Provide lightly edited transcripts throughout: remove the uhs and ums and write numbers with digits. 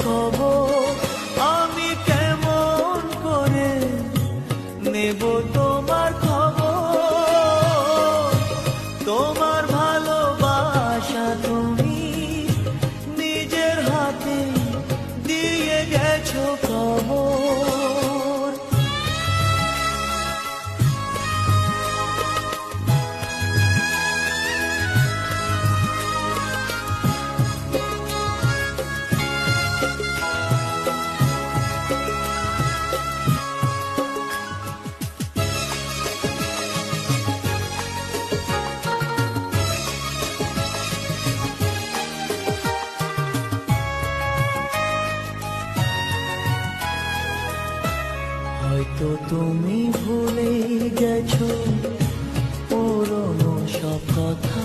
খবর, আমি কেমন করে নেব তোমার খবর। তোমার ভালোবাসা তুমি নিজের হাতে দিয়ে গেছো খবর। হয়তো তুমি ভুলে গেছো পুরনো সব কথা,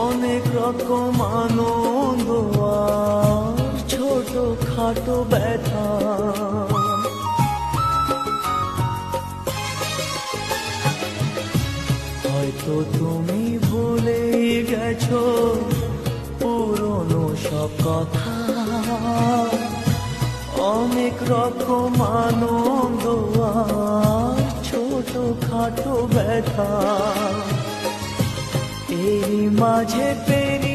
অনেক রকম আনন্দ আর ছোট খাটো ব্যথা। হয়তো তুমি ভুলে গেছো পুরনো সব কথা, অনেক রকম আনন্দ আর ছোট খাটো ব্যথা। এই মাঝে পেরিয়ে